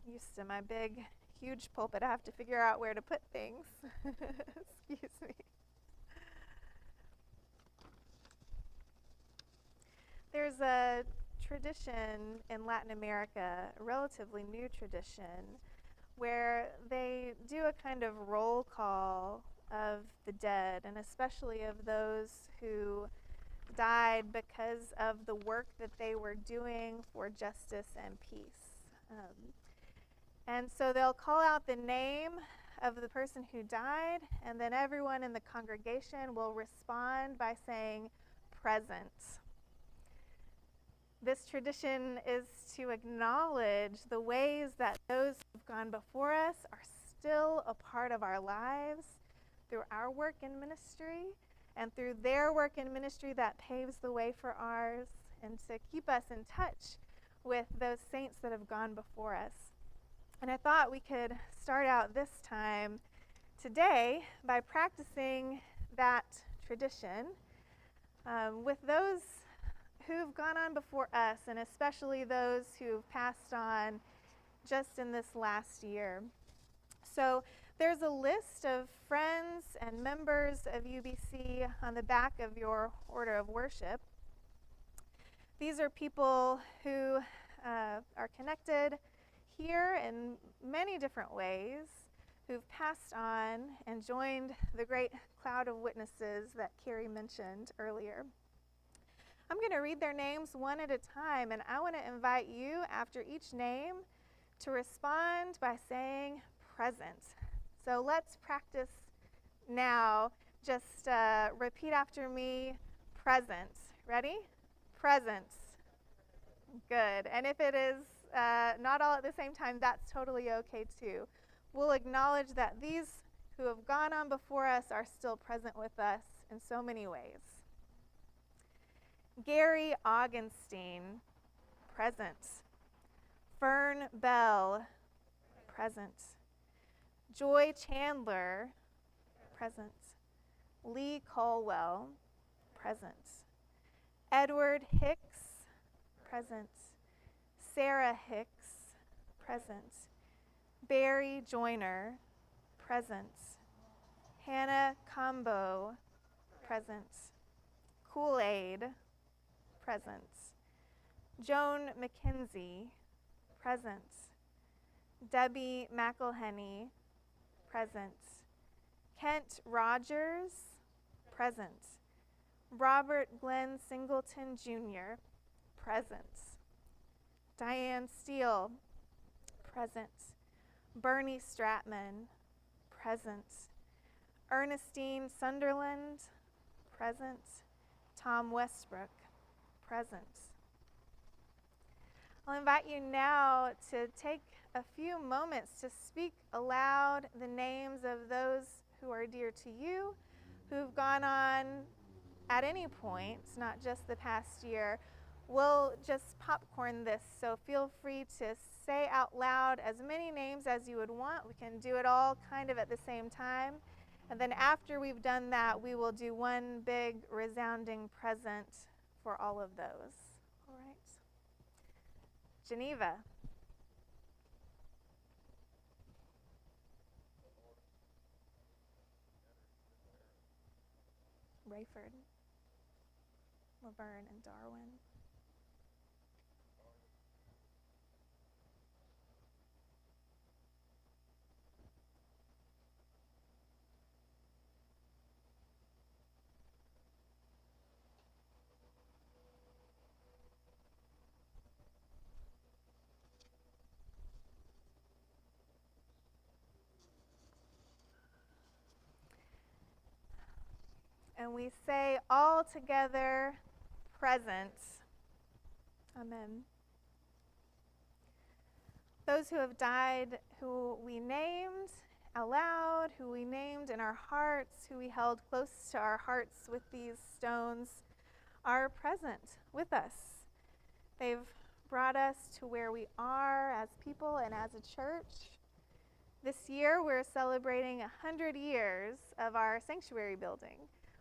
Used to my big, huge pulpit, I have to figure out where to put things. Excuse me. There's a tradition in Latin America, a relatively new tradition, where they do a kind of roll call of the dead, and especially of those who died because of the work that they were doing for justice and peace. And so they'll call out the name of the person who died, and then everyone in the congregation will respond by saying, present. This tradition is to acknowledge the ways that those who've gone before us are still a part of our lives through our work in ministry and through their work in ministry that paves the way for ours, and to keep us in touch with those saints that have gone before us. And I thought we could start out this time today by practicing that tradition with those who've gone on before us, and especially those who've passed on just in this last year. So there's a list of friends and members of UBC on the back of your order of worship. These are people who are connected here in many different ways, who've passed on and joined the great cloud of witnesses that Carrie mentioned earlier. I'm going to read their names one at a time, and I want to invite you, after each name, to respond by saying present. So let's practice now. Just repeat after me, present. Ready? Present. Good. And if it is not all at the same time, that's totally okay too. We'll acknowledge that these who have gone on before us are still present with us in so many ways. Gary Augenstein, present. Fern Bell, present. Joy Chandler, present. Lee Colwell, present. Edward Hicks, present. Sarah Hicks, present. Barry Joyner, present. Hannah Combo, present. Kool-Aid, present. Joan McKenzie, present. Debbie McElhenney, present. Kent Rogers, present. Robert Glenn Singleton Jr., present. Diane Steele, present. Bernie Stratman, present. Ernestine Sunderland, present. Tom Westbrook, present. I'll invite you now to take a few moments to speak aloud the names of those who are dear to you, who've gone on at any point, not just the past year. We'll just popcorn this, so feel free to say out loud as many names as you would want. We can do it all kind of at the same time. And then after we've done that, we will do one big resounding present for all of those. All right. Geneva. Rayford. Laverne and Darwin. And we say all together, present. Amen. Those who have died, who we named aloud, who we named in our hearts, who we held close to our hearts with these stones, are present with us. They've brought us to where we are as people and as a church. This year, we're celebrating 100 years of our sanctuary building.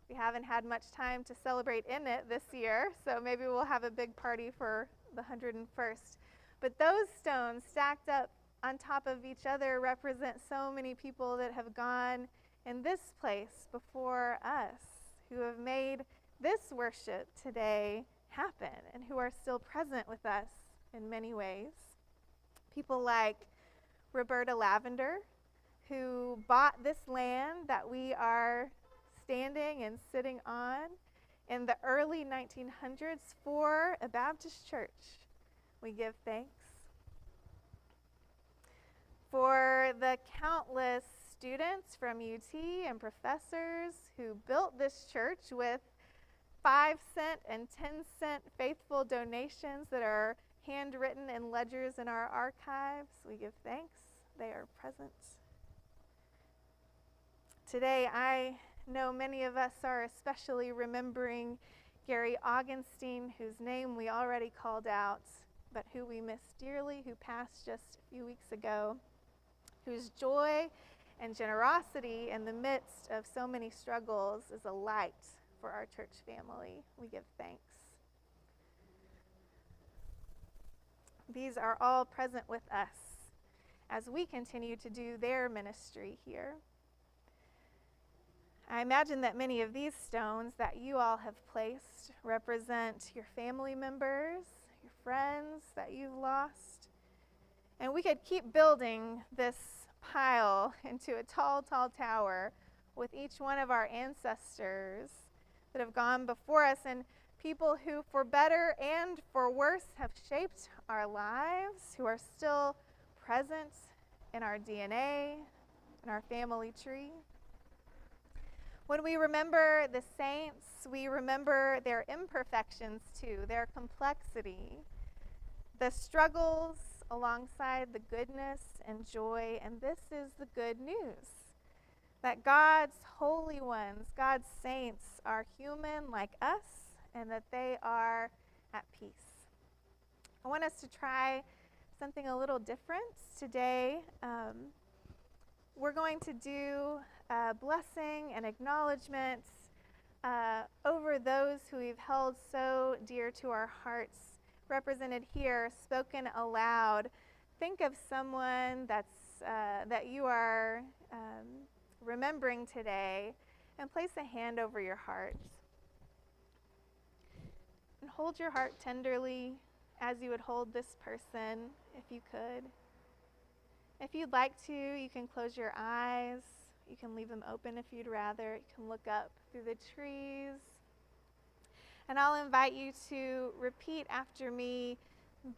We haven't had much time to celebrate in it this year, so maybe we'll have a big party for the 101st. But those stones stacked up on top of each other represent so many people that have gone in this place before us, who have made this worship today happen and who are still present with us in many ways. People like Roberta Lavender, who bought this land that we are standing and sitting on in the early 1900s for a Baptist church. We give thanks. For the countless students from UT and professors who built this church with 5-cent and 10-cent faithful donations that are handwritten in ledgers in our archives, we give thanks. They are present. Today, I know many of us are especially remembering Gary Augenstein, whose name we already called out, but who we miss dearly, who passed just a few weeks ago, whose joy and generosity in the midst of so many struggles is a light for our church family. We give thanks. These are all present with us as we continue to do their ministry here. I imagine that many of these stones that you all have placed represent your family members, your friends that you've lost. And we could keep building this pile into a tall, tall tower with each one of our ancestors that have gone before us and people who, for better and for worse, have shaped our lives, who are still present in our DNA, in our family tree. When we remember the saints, we remember their imperfections too, their complexity, the struggles alongside the goodness and joy. And this is the good news, that God's holy ones, God's saints, are human like us and that they are at peace. I want us to try something a little different today. We're going to do blessing and acknowledgement over those who we've held so dear to our hearts, represented here, spoken aloud. Think of someone that you are remembering today and place a hand over your heart. And hold your heart tenderly as you would hold this person, if you could. If you'd like to, you can close your eyes. You can leave them open if you'd rather. You can look up through the trees. And I'll invite you to repeat after me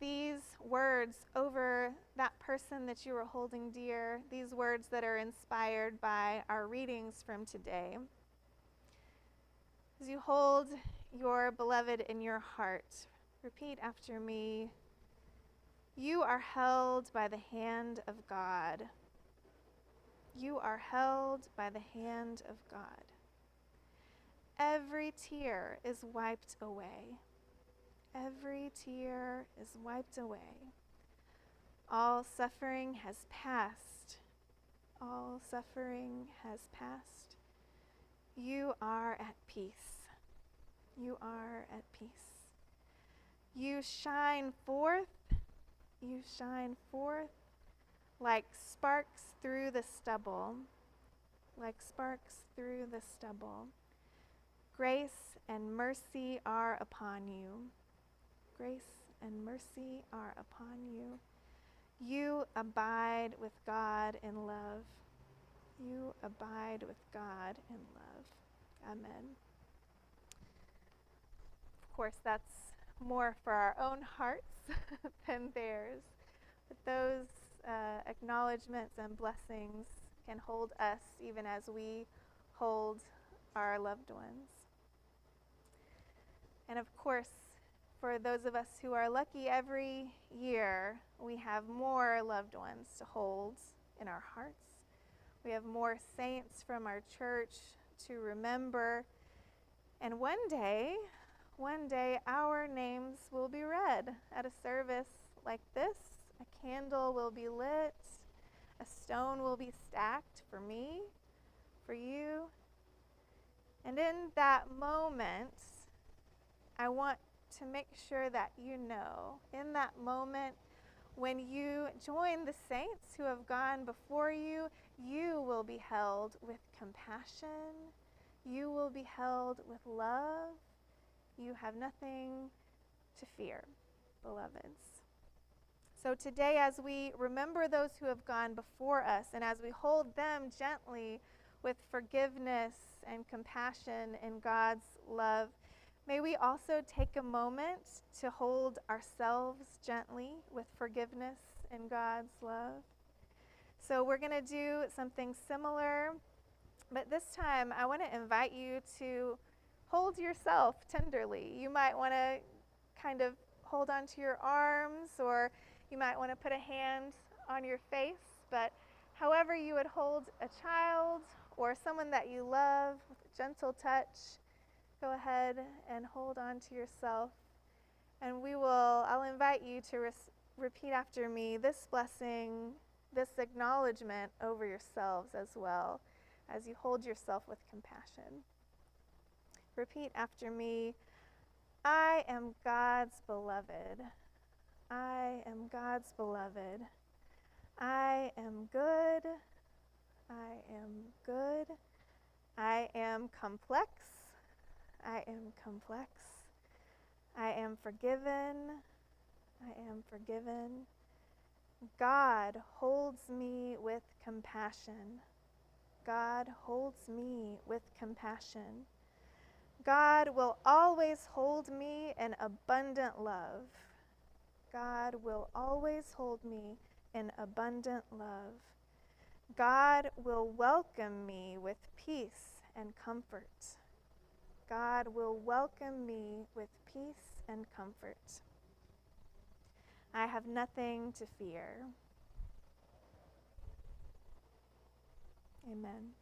these words over that person that you were holding dear, these words that are inspired by our readings from today. As you hold your beloved in your heart, repeat after me. You are held by the hand of God. You are held by the hand of God. Every tear is wiped away. Every tear is wiped away. All suffering has passed. All suffering has passed. You are at peace. You are at peace. You shine forth. You shine forth like sparks through the stubble, like sparks through the stubble. Grace and mercy are upon you. Grace and mercy are upon you. You abide with God in love. You abide with God in love. Amen. Of course, that's more for our own hearts than theirs. But those acknowledgments and blessings can hold us even as we hold our loved ones. And of course, for those of us who are lucky, every year we have more loved ones to hold in our hearts. We have more saints from our church to remember. And one day, our names will be read at a service like this. A candle will be lit. A stone will be stacked for me, for you. And in that moment, I want to make sure that you know, in that moment, When you join the saints who have gone before you, you will be held with compassion. You will be held with love. You have nothing to fear, beloveds. So today, as we remember those who have gone before us, and as we hold them gently with forgiveness and compassion in God's love, may we also take a moment to hold ourselves gently with forgiveness in God's love. So we're going to do something similar, but this time I want to invite you to hold yourself tenderly. You might want to kind of hold onto your arms, or you might want to put a hand on your face, but however you would hold a child or someone that you love with a gentle touch, go ahead and hold on to yourself. And I'll invite you to repeat after me this blessing, this acknowledgement over yourselves as well, as you hold yourself with compassion. Repeat after me. I am God's beloved. I am God's beloved. I am good. I am good. I am complex. I am complex. I am forgiven. I am forgiven. God holds me with compassion. God holds me with compassion. God will always hold me in abundant love. God will always hold me in abundant love. God will welcome me with peace and comfort. God will welcome me with peace and comfort. I have nothing to fear. Amen.